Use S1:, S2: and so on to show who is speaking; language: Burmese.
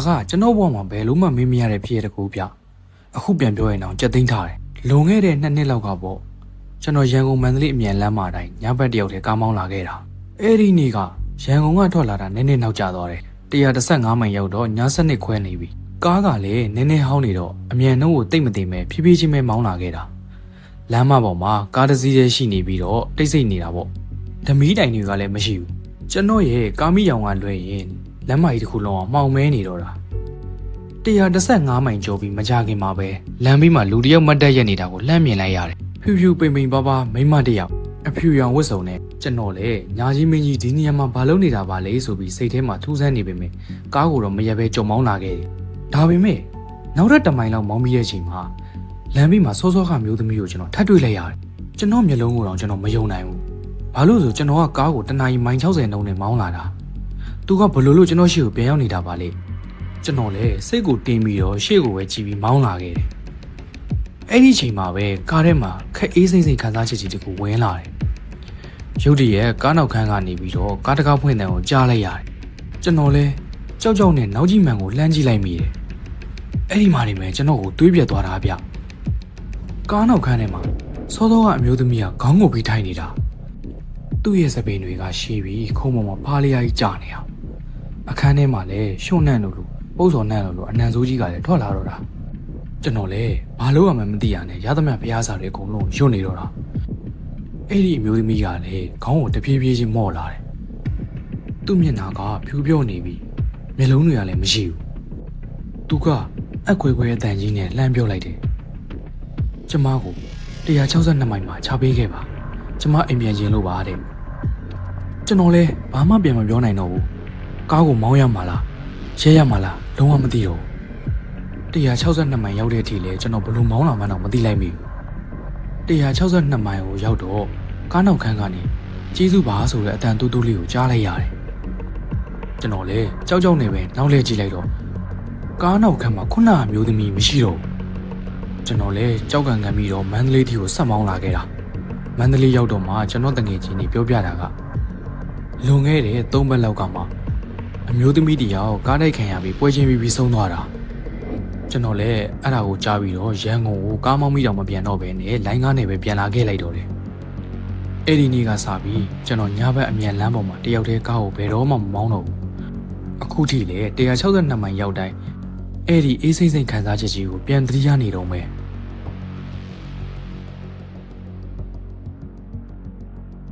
S1: ဒါကကျွန်တော်ဘောမှာဘယ်လို့မှမေးမရတဲ့ဖြစ်ရတဲ့ကူပြအခုပြန်ပြောရင်တော့ကြက်သိမ်းထားတယ်လွန်ခဲ့တဲ့2နှစ်လောက်ကပေါ့ကျွန်တော်ရန်ကုန်မန္တလေးအမြန်လမ်းမတိုင်းညဘက်တယောက်တည်းကားမောင်းလာခဲ့တာအဲ့ဒီနေ့ကရန်ကုန်ကထွက်လာတာနည်းနည်းနောက်ကျသွားတယ်115မိုင်ရောက်တော့ည7:00ခွဲနေပြီကားကလည်းနည်းနည်းဟောင်းနေတော့အမြန်နှုံးကိုတိတ်မသိမဲ့ဖြည်းဖြည်းချင်းပဲမောင်းလာခဲ့တာလမ်းမပေါ်မှာကားတစ်စီးတည်းရှိနေပြီးတော့တိတ်ဆိတ်နေတာပေါ့ဓမီးတိုင်တွေကလည်းမရှိဘူးကျွန်တော်ရဲ့ကားမိရောင်ကလွှဲရင်လမ်းမကြီးတစ်ခုလုံးအောင်မှောင်မဲနေတော့တာ115မိုင်ကျော်ပြီးမကြခင်မှာပဲလမ်းဘေးမှာလူတစ်ယောက်မတ်တက်ရက်နေတာကိုလှမ်းမြင်လိုက်ရတယ်ဖြူဖြူပိန်ပိန်ပါပါမိမတစ်ယောက်အဖြူရောင်ဝတ်စုံနဲ့ကျွန်တော်လည်းညာကြီးမင်းကြီးဒီနေရာမှာဘာလုပ်နေတာပါလဲဆိုပြီးစိတ်ထဲမှာထူးဆန်းနေပေမဲ့ကားကိုတော့မရက်ပဲကြုံမောင်းလာခဲ့တယ်ဒါပေမဲ့နောက်တစ်မိုင်လောက်မောင်းပြီးတဲ့အချိန်မှာလမ်းဘေးမှာစောစောခမျိုးသမီးကိုကျွန်တော်ထပ်တွေ့လိုက်ရတယ်ကျွန်တော်မျက်လုံးကိုတော့ကျွန်တော်မယုံနိုင်ဘူးဘာလို့ဆိုကျွန်တော်ကကားကိုတနာရီမိုင်60နှုန်းနဲ့မောင်းလာတာသူကဘလို့လို့ကျွန်တော်ရှေ့ကိုပြန်ရောက်နေတာပါလေကျွန်တော်လည်းစိတ်ကိုတင်းပြီးတော့ရှေ့ကိုပဲကြည့်ပြီးမောင်းလာခဲ့တယ်အဲ့ဒီချိန်မှာပဲကားထဲမှာခက်အေးစိမ့်စိမ့်ခံစားချက်ကြီးတခုဝင်လာတယ်ရုတ်တရက်ကားနောက်ခန်းကနေပြီးတော့ကားတကားဖွင့်တဲ့ကိုကြားလိုက်ရတယ်ကျွန်တော်လည်းကြောက်နဲ့နောက်ကြီးမှန်ကိုလှမ်းကြည့်လိုက်မိတယ်အဲ့ဒီမှာနေမယ်ကျွန်တော်ကိုတွေးပြတ်သွားတာဗျကားနောက်ခန်းထဲမှာစောစောကအမျိုးသမီးကခေါင်းကိုပြီးထိုင်နေတာသူ့ရဲ့စပိန်တွေကရှည်ပြီးခုံပေါ်မှာဖားလျားကြီးကြာနေတာအခန်းထဲမှာလည်းရှုံ့နှံ့လို့ပုတ်စော်နှံ့လို့အနံဆိုးကြီးကလည်းထွက်လာတော့တာကျွန်တော်လည်းဘာလို့မှမသိရနဲ့ရသမျှဖျားစာတွေအကုန်လုံးယွတ်နေတော့တာအဲ့ဒီအမျိုးသမီးကလည်းခေါင်းကိုတပြေးပြေးချင်းမော့လာတယ်သူ့မျက်နှာကဖြူပြောနေပြီးမျက်လုံးတွေကလည်းမရှိဘူးသူကအက်ခွဲခွဲအတန်ကြီးနဲ့လှမ်းပြောလိုက်တယ်ကျမကို162မိုင်မှာချပေးခဲ့ပါကျမအိမ်ပြန်ခြင်းလို့ပါတဲ့ကျွန်တော်လည်းဘာမှပြန်မပြောနိုင်တော့ဘူးကားကိုမောင်းရမှာလားရဲရမှာလားလုံးဝမသိတော့162မိုင်ရောက်တဲ့အထိလည်းကျွန်တော်ဘလို့မောင်းလာမှန်းတော့မသိလိုက်မိဘူး162မိုင်ကိုရောက်တော့ကားနောက်ခန်းကနေကျေးဇူးပါဆိုတဲ့အတန်တူးတူးလေးကိုကြားလိုက်ရတယ်ကျွန်တော်လည်းကြောက်နေပဲနောက်လဲကြည့်လိုက်တော့ကားနောက်ခန်းမှာခုနအမျိုးသမီးမရှိတော့ကျွန်တော်လည်းကြောက်ကန်ပြီးတော့မန္တလေးတီကိုဆက်မောင်းလာခဲ့တာမန္တလေးရောက်တော့မှကျွန်တော်တငယ်ချင်းတွေပြောပြတာကလွန်ခဲ့တဲ့3ပတ်လောက်ကမှအမျိုးသမီးတယောက်ကားတိုက်ခံရပြီးပွဲချင်းပြီးဆုံးသွားတာကျွန်တော်လည်းအဲ့ဒါကိုကြားပြီးတော့ရန်ကုန်ကိုကားမောင်းမိတော့မပြန်တော့ဘဲနဲ့လိုင်းကားနဲ့ပဲပြန်လာခဲ့လိုက်တော့တယ်အဲ့ဒီနေ့ကစပြီးကျွန်တော်ညဘက်အမြန်လမ်းပေါ်မှာတယောက်တည်းကားကိုဘယ်တော့မှမမောင်းတော့ဘူးအခုထိလည်း162မိုင်ရောက်တိုင်းအဲ့ဒီအေးစိမ့်စိမ့်ခံစားချက်ကြီးကိုပြန်သတိရနေတော့မယ်